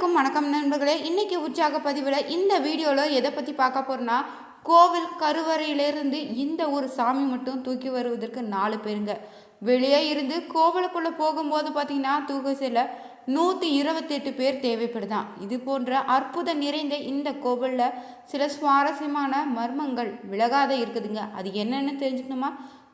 அனைவருக்கும் வணக்கம் நண்பர்களே. இன்றைக்கி உற்சாக பதிவில் இந்த வீடியோவில் எதை பற்றி பார்க்க போகிறோன்னா, கோவில் கருவறையிலிருந்து இந்த ஒரு சாமி மட்டும் தூக்கி வருவதற்கு 4 பேருங்க. வெளியே இருந்து கோவிலுக்குள்ளே போகும்போது பார்த்திங்கன்னா தூக்க செல்ல 128 பேர் தேவைப்படுதான். இது போன்ற அற்புதம் நிறைந்த இந்த கோவிலில் சில சுவாரஸ்யமான மர்மங்கள் விலகாத இருக்குதுங்க. அது என்னென்னு தெரிஞ்சுக்கணுமா?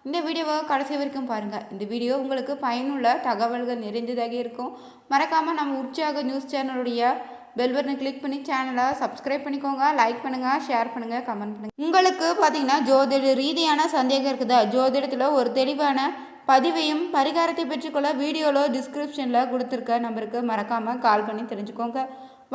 இந்த வீடியோவை கடைசி வரைக்கும் பாருங்கள். இந்த வீடியோ உங்களுக்கு பயனுள்ள தகவல்கள் நிறைந்ததாக இருக்கும். மறக்காமல் நம்ம உற்சாக நியூஸ் சேனலுடைய பெல் பட்டனை கிளிக் பண்ணி சேனலை சப்ஸ்கிரைப் பண்ணிக்கோங்க. லைக் பண்ணுங்கள், ஷேர் பண்ணுங்கள், கமெண்ட் பண்ணுங்கள். உங்களுக்கு பார்த்தீங்கன்னா ஜோதிட ரீதியான சந்தேகம் இருக்குதா? ஜோதிடத்தில் ஒரு தெளிவான பதிவையும் பரிகாரத்தை பெற்றுக்கொள்ள வீடியோவில் டிஸ்கிரிப்ஷனில் கொடுத்துருக்க நம்பருக்கு மறக்காமல் கால் பண்ணி தெரிஞ்சுக்கோங்க.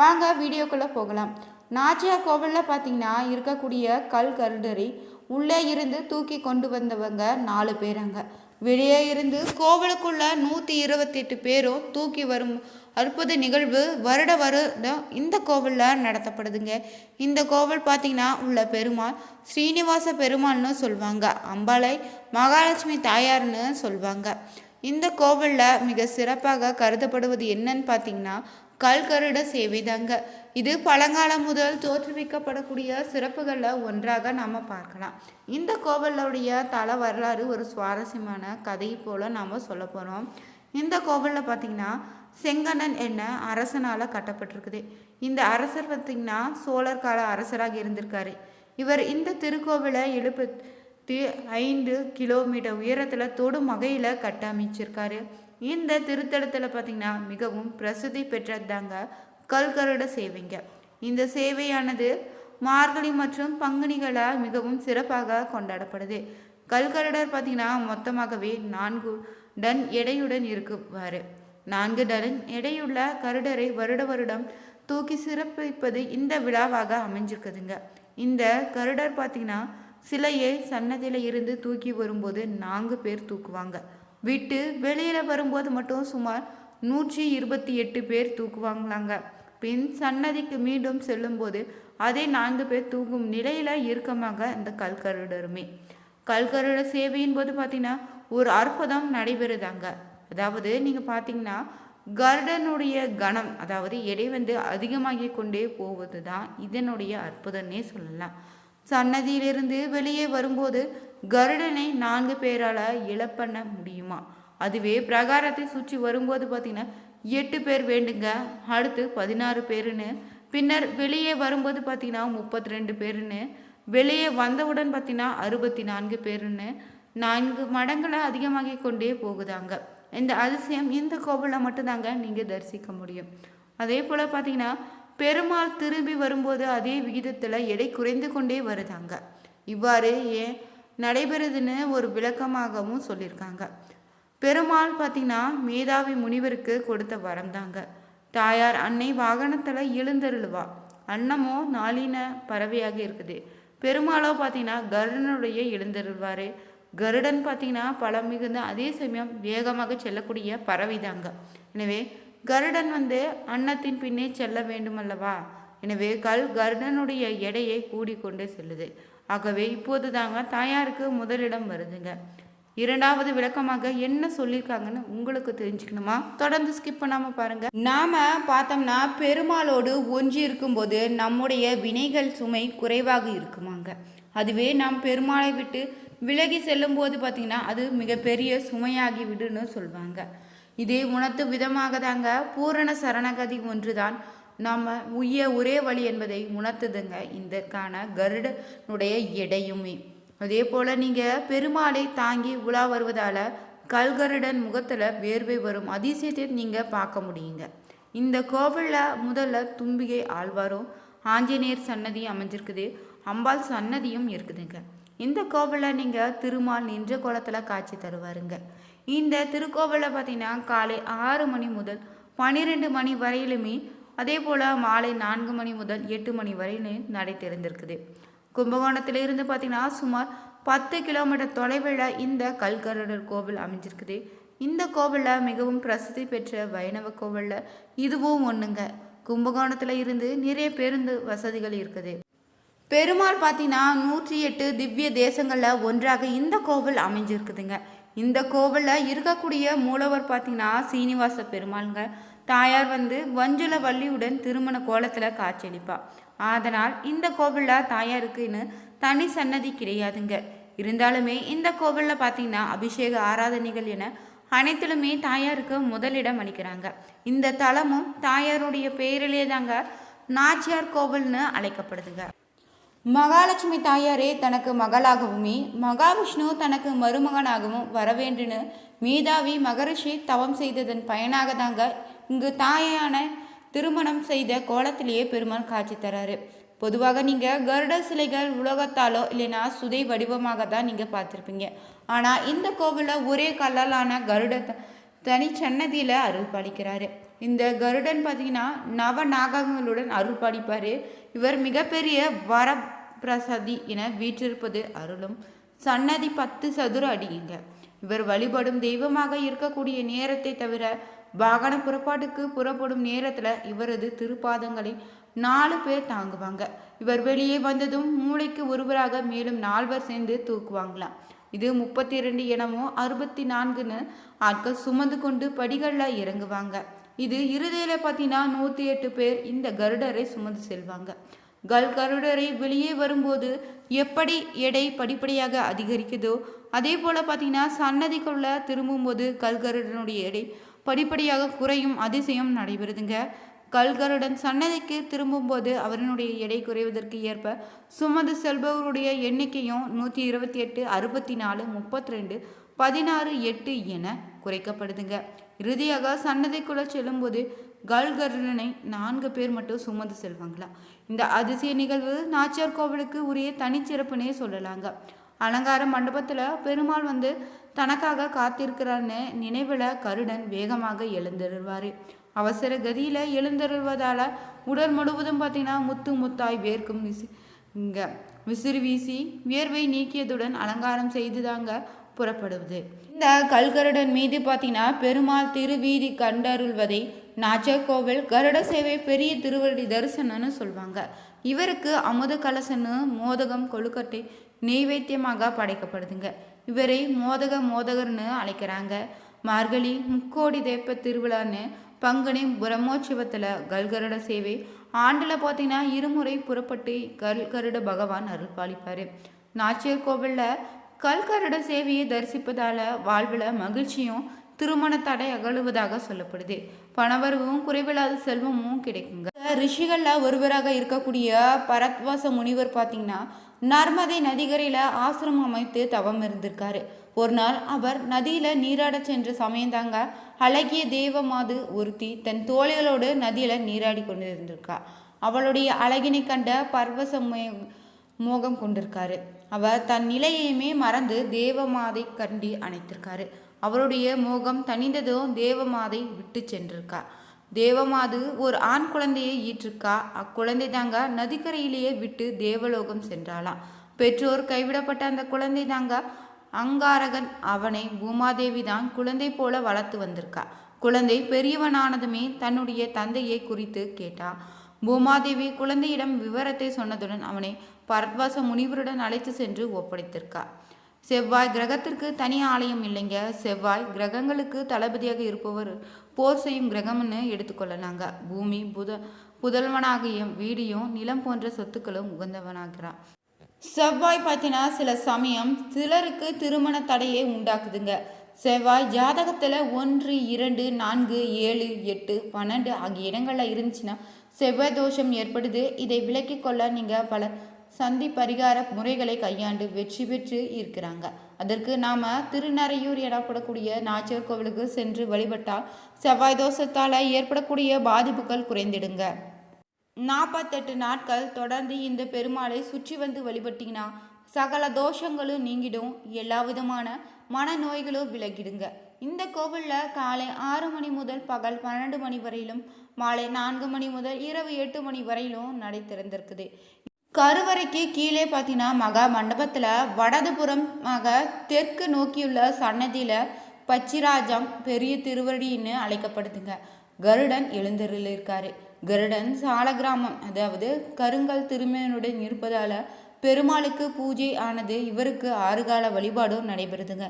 வாங்க வீடியோக்குள்ளே போகலாம். நாச்சியார் கோவிலில் பார்த்தீங்கன்னா இருக்கக்கூடிய கல் கருடரை உள்ளே இருந்து தூக்கி கொண்டு வந்தவங்க 4 பேராங்க. வெளியே இருந்து கோவிலுக்குள்ள 128 பேரும் தூக்கி வரும் அற்புத நிகழ்வு வருடம் இந்த கோவிலில் நடத்தப்படுதுங்க. இந்த கோவில் பார்த்திங்கன்னா உள்ள பெருமாள் ஸ்ரீனிவாச பெருமாள்னு சொல்லுவாங்க. அம்பாளை மகாலட்சுமி தாயார்னு சொல்லுவாங்க. இந்த கோவிலில் மிக சிறப்பாக கருதப்படுவது என்னன்னு பார்த்தீங்கன்னா கல்கருட சேவை தாங்க. இது பழங்காலம் முதல் தோற்றுவிக்கப்படக்கூடிய சிறப்புகளில் ஒன்றாக நாம் பார்க்கலாம். இந்த கோவிலுடைய தல வரலாறு ஒரு சுவாரஸ்யமான கதை போல் நாம் சொல்ல போகிறோம். இந்த கோவிலில் பார்த்திங்கன்னா செங்கண்ணன் என்ன அரசனால் கட்டப்பட்டிருக்குது. இந்த அரசர் பார்த்திங்கன்னா சோழர் கால அரசராக இருந்திருக்காரு. இவர் இந்த திருக்கோவிலை 75 கிலோமீட்டர் உயரத்தில் தொடும் வகையில் கட்டமைச்சிருக்காரு. இந்த திருத்தலத்தில் பார்த்திங்கன்னா மிகவும் பிரசித்தி பெற்றதாங்க கல்கருட சேவைங்க. இந்த சேவையானது மார்கழி மற்றும் பங்குனிகளால் மிகவும் சிறப்பாக கொண்டாடப்படுது. கல்கருடர் பார்த்திங்கன்னா மொத்தமாகவே 4 டன் எடையுடன் இருக்குவார். 4 டன் எடையுள்ள கருடரை வருடம் தூக்கி சிறப்பிப்பது இந்த விழாவாக அமைஞ்சிருக்குதுங்க. இந்த கருடர் பார்த்திங்கன்னா சிலையை சன்னதியில் இருந்து தூக்கி வரும்போது 4 பேர் தூக்குவாங்க. விட்டு வெளியில் வரும்போது மட்டும் சுமார் 128 பேர் தூக்குவாங்களாங்க. பின் சன்னதிக்கு மீண்டும் செல்லும்போது அதே 4 பேர் தூக்கும் நிலையில் இருக்கமாக இந்த கல்கருடருமே. கல்கருட சேவையின் போது பார்த்திங்கன்னா ஒரு அற்புதம் நடைபெறுதாங்க. அதாவது நீங்கள் பார்த்தீங்கன்னா கருடனுடைய கணம், அதாவது எடை அதிகமாகி கொண்டே போவது தான் இதனுடைய அற்புதம்னே சொல்லலாம். சன்னதியிலிருந்து வெளியே வரும்போது கருடனை 4 பேரால் இழப்பண்ண முடியுமா? அதுவே பிரகாரத்தை சுற்றி வரும்போது பார்த்திங்கன்னா 8 பேர் வேண்டுங்க. அடுத்து 16 பேருன்னு, பின்னர் வெளியே வரும்போது பார்த்திங்கன்னா 32 பேருன்னு, வெளியே வந்தவுடன் பார்த்திங்கன்னா 64 பேருன்னு 4 மடங்களை அதிகமாகி கொண்டே போகுதாங்க. இந்த அதிசயம் இந்த கோவிலில் மட்டும்தாங்க நீங்கள் தரிசிக்க முடியும். அதே போல் பார்த்திங்கன்னா பெருமாள் திரும்பி வரும்போது அதே விகிதத்தில் எடை குறைந்து கொண்டே வருதாங்க. இவ்வாறு ஏன் நடைபெறுதுன்னு ஒரு விளக்கமாகவும் சொல்லியிருக்காங்க. பெருமாள் பார்த்திங்கன்னா மேதாவி முனிவருக்கு கொடுத்த வரம் தாங்க. தாயார் அன்னை வாகனத்தில் எழுந்தருளுவா. அன்னமோ நாளின பறவையாக இருக்குது. பெருமாளோ பார்த்திங்கன்னா கருடனுடைய எழுந்தருள்வார். கருடன் பார்த்திங்கன்னா பலம் மிகுந்த அதே சமயம் வேகமாக செல்லக்கூடிய பறவை தாங்க. எனவே கருடன் அன்னத்தின் பின்னே செல்ல வேண்டுமல்லவா? எனவே கருடனுடைய எடையை கூடிக்கொண்டே செல்லுது. ஆகவே இப்போது தாங்க தாயாருக்கு முதலிடம் வருதுங்க. இரண்டாவது விளக்கமாக என்ன சொல்லியிருக்காங்கன்னு உங்களுக்கு தெரிஞ்சுக்கணுமா? தொடர்ந்து ஸ்கிப் பண்ணாமல் பாருங்கள். நாம் பார்த்தோம்னா பெருமாளோடு ஒன்றி இருக்கும்போது நம்முடைய வினைகள் சுமை குறைவாக இருக்குமாங்க. அதுவே நாம் பெருமாளை விட்டு விலகி செல்லும் போது பார்த்திங்கன்னா அது மிகப்பெரிய சுமையாகி விடுன்னு சொல்லுவாங்க. இதே உணர்த்து விதமாக தாங்க பூரண சரணகதி ஒன்றுதான் நம்ம ஒரே வழி என்பதை உணர்த்துதுங்க இதற்கான கருடனுடைய எடையுமே. அதே போல் நீங்கள் பெருமாளை தாங்கி உலா வருவதால் கல்கருடன் முகத்தில் வேர்வை வரும் அதிசயத்தை நீங்கள் பார்க்க முடியுங்க. இந்த கோவிலில் முதல்ல தும்பிகை ஆழ்வாரும் ஆஞ்சநேயர் சன்னதி அமைஞ்சிருக்குது. அம்பாள் சன்னதியும் இருக்குதுங்க. இந்த கோவிலில் நீங்கள் திருமால் நின்ற கோலத்தில் காட்சி தருவாருங்க. இந்த திருக்கோவிலில் பார்த்திங்கன்னா காலை 6 மணி முதல் 12 மணி வரையிலுமே, அதே போல் மாலை 4 மணி முதல் 8 மணி வரையிலும் நடை திறந்திருக்குது. கும்பகோணத்திலிருந்து பார்த்திங்கன்னா சுமார் 10 கிலோமீட்டர் தொலைவில் இந்த கல்கருடர் கோவில் அமைஞ்சிருக்குது. இந்த கோவிலில் மிகவும் பிரசித்தி பெற்ற வைணவ கோவிலில் இதுவும் ஒன்றுங்க. கும்பகோணத்தில் இருந்து நிறைய பேருந்து வசதிகள் இருக்குது. பெருமாள் பார்த்திங்கன்னா 108 திவ்ய தேசங்களில் ஒன்றாக இந்த கோவில் அமைஞ்சிருக்குதுங்க. இந்த கோவிலில் இருக்கக்கூடிய மூலவர் பார்த்திங்கன்னா சீனிவாச பெருமாளுங்க. தாயார் வந்து வஞ்சுல வள்ளியுடன் திருமண கோலத்தில் காட்சியளிப்பா. அதனால் இந்த கோவிலில் தாயாருக்குன்னு தனி சன்னதி கிடையாதுங்க. இருந்தாலுமே இந்த கோவிலில் பார்த்தீங்கன்னா அபிஷேக ஆராதனைகள் என அனைத்திலுமே தாயாருக்கு முதலிடம் அளிக்கிறாங்க. இந்த தலமும் தாயாருடைய பெயரிலே தாங்க நாச்சியார் கோவில்னு அழைக்கப்படுதுங்க. மகாலட்சுமி தாயாரே தனக்கு மகளாகவுமே மகாவிஷ்ணு தனக்கு மருமகனாகவும் வரவேண்டுன்னு மேதாவி மகரிஷி தவம் செய்ததன் பயனாக தாங்க இங்கு தாயான திருமணம் செய்த கோலத்திலேயே பெருமாள் காட்சி தராரு. பொதுவாக நீங்கள் கருட சிலைகள் உலோகத்தாலோ இல்லைன்னா சுதை வடிவமாக தான் நீங்கள் பார்த்துருப்பீங்க. ஆனால் இந்த கோவிலில் ஒரே கல்லாலான கருட தனி சன்னதியில் அருள் பாலிக்கிறாரு. இந்த கருடன் பார்த்தீங்கன்னா நவ நாகங்களுடன் அருள் பாலிப்பார். இவர் மிகப்பெரிய வரப்பிரசாதி என வீற்றிருப்பது அருளும். சன்னதி 10 சதுர அடிங்க. இவர் வழிபடும் தெய்வமாக இருக்கக்கூடிய நேரத்தை தவிர வாகன புறப்பாட்டுக்கு புறப்படும் நேரத்தில் இவரது திருப்பாதங்களை 4 பேர் தாங்குவாங்க. இவர் வெளியே வந்ததும் மூளைக்கு ஒருவராக மேலும் 4 சேர்ந்து தூக்குவாங்களாம். இது 32 எனவும் 64ன்னு ஆட்கள் சுமந்து கொண்டு படிகளில் இறங்குவாங்க. இது இறுதியில் பார்த்தீங்கன்னா 108 பேர் இந்த கருடரை சுமந்து செல்வாங்க. கருடரை வெளியே வரும்போது எப்படி எடை படிப்படியாக அதிகரிக்குதோ அதே போல் பார்த்தீங்கன்னா சன்னதிக்குள்ள திரும்பும்போது கருடனுடைய எடை படிப்படியாக குறையும் அதிசயம் நடைபெறுதுங்க. கருடன் சன்னதிக்கு திரும்பும்போது அவரினுடைய எடை குறைவதற்கு ஏற்ப சுமந்து செல்பவருடைய எண்ணிக்கையும் 128, 64, 32, 16, 8 என குறைக்கப்படுதுங்க. இறுதியாக சன்னதிக்குள்ள செல்லும்போது கருடனை 4 பேர் மட்டும் சுமந்து செல்வாங்களா. இந்த அதிசய நிகழ்வு நாச்சியார் கோவிலுக்கு உரிய தனிச்சிறப்புனே சொல்லலாங்க. அலங்கார மண்டபத்தில் பெருமாள் வந்து தனக்காக காத்திருக்கிறான்னு நினைவில் கருடன் வேகமாக எழுந்தருள்வார். அவசர கதியில் எழுந்தருள்வதால் உடல் முழுவதும் பார்த்தீங்கன்னா முத்து முத்தாய் வேர்க்கும் விசிறி வீசி வியர்வை நீக்கியதுடன் அலங்காரம் செய்துதாங்க புறப்படுவது. இந்த கருடன் மீது பார்த்தீங்கன்னா பெருமாள் திருவீதி கண்டருள்வதை நாச்சியார் கோவில் கருட சேவை பெரிய திருவடி தரிசனம்னு சொல்லுவாங்க. இவருக்கு அமுத கலசன்னு மோதகம் கொழுக்கட்டை நெய்வேத்தியமாக படைக்கப்படுதுங்க. இவரை மோதகர்னு அழைக்கிறாங்க. மார்கழி முக்கோடி தேப்ப திருவிழான்னு பங்குனி பிரம்மோற்சவத்தில் கருட சேவை ஆண்டில் பார்த்தீங்கன்னா 2 முறை புறப்பட்டு கருட பகவான் அருள் பாலிப்பார். நாச்சியார் கோவிலில் கருட சேவையை தரிசிப்பதால் வாழ்வில் மகிழ்ச்சியும் திருமண தடை அகழுவதாக சொல்லப்படுது. பணவரவும் குறைவில்லாத செல்வமும் கிடைக்குங்க. ரிஷிகளில் ஒருவராக இருக்கக்கூடிய பரத்வாச முனிவர் பார்த்தீங்கன்னா நர்மதை நதிகரையில் ஆசிரமம் அமைத்து தவம் இருந்திருக்காரு. ஒரு நாள் அவர் நதியில் நீராட சென்ற சமயந்தாங்க அழகிய தேவமாது ஒருத்தி தன் தோழிகளோடு நதியில் நீராடி கொண்டு இருந்திருக்கா. அவளுடைய அழகினை கண்ட பரவச மோகம் கொண்டிருக்காரு. அவர் தன் நிலையுமே மறந்து தேவமாதை கண்டி அணைத்திருக்காரு. அவருடைய மோகம் தணிந்ததும் தேவமாதை விட்டு சென்றிருக்கா. தேவமாது ஒரு ஆண் குழந்தையை ஈற்றிருக்கா. அக்குழந்தை தாங்க நதிக்கரையிலேயே விட்டு தேவலோகம் சென்றாளாம். பெற்றோர் கைவிடப்பட்ட அந்த குழந்தை தாங்க அங்காரகன். அவனை பூமாதேவி தான் குழந்தை போல வளர்த்து வந்திருக்கா. குழந்தை பெரியவனானதுமே தன்னுடைய தந்தையை குறித்து கேட்டா. பூமாதேவி குழந்தையிடம் விவரத்தை சொன்னதுடன் அவனை பரத்வாச முனிவருடன் அழைத்து சென்று ஒப்படைத்திருக்கா. செவ்வாய் கிரகத்திற்கு தனி ஆலயம் இல்லைங்க. செவ்வாய் கிரகங்களுக்கு தளபதியாக இருப்பவர் போர் செய்யும் கிரகம்னு எடுத்துக்கொள்ளலாங்க. பூமி புதல்வனாகிய வீடியும் நிலம் போன்ற சொத்துக்களும் உகந்தவனாகிறான். செவ்வாய் பார்த்தீங்கன்னா சில சமயம் சிலருக்கு திருமண தடையை உண்டாக்குதுங்க. செவ்வாய் ஜாதகத்தில் 1, 2, 4, 7, 8, 12 ஆகிய இடங்களில் இருந்துச்சுன்னா செவ்வாய் தோஷம் ஏற்படுது. இதை விலக்கி கொள்ள நீங்கள் பல சந்தி பரிகார முறைகளை கையாண்டு வெற்றி பெற்று இருக்கிறாங்க. அதற்கு நாம் திருநறையூர் எனப்படக்கூடிய நாச்சியார் கோவிலுக்கு சென்று வழிபட்டால் செவ்வாய் தோஷத்தால் ஏற்படக்கூடிய பாதிப்புகள் குறைந்திடுங்க. 48 நாட்கள் தொடர்ந்து இந்த பெருமாளை சுற்றி வந்து வழிபட்டிங்கன்னா சகல தோஷங்களும் நீங்கிடும். எல்லா விதமான மனநோய்களும் விலகிடுங்க. இந்த கோவிலில் காலை 6 மணி முதல் பகல் 12 மணி வரையிலும் மாலை 4 மணி முதல் இரவு 8 மணி வரையிலும் நடை திறந்திருக்குது. கருவறைக்கு கீழே பார்த்தீங்கன்னா மகா மண்டபத்தில் வடதுபுறமாக தெற்கு நோக்கியுள்ள சன்னதியில் பச்சிராஜம் பெரிய திருவடின்னு அழைக்கப்படுதுங்க. கருடன் எழுந்தருள் இருக்காரு. கருடன் சால கிராமம் அதாவது கருங்கல் திருமேனுடன் இருப்பதால் பெருமாளுக்கு பூஜை ஆனது, இவருக்கு 6 கால வழிபாடும் நடைபெறுதுங்க.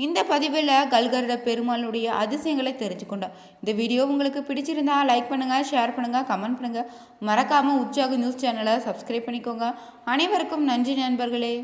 இந்த பதிவில் கல்கருட பெருமாளுடைய அதிசயங்களை தெரிஞ்சுக்கொண்டோம். இந்த வீடியோ உங்களுக்கு பிடிச்சிருந்தா லைக் பண்ணுங்கள், ஷேர் பண்ணுங்கள், கமெண்ட் பண்ணுங்கள். மறக்காமல் உற்சாக நியூஸ் சேனலை சப்ஸ்கிரைப் பண்ணிக்கோங்க. அனைவருக்கும் நன்றி நண்பர்களே.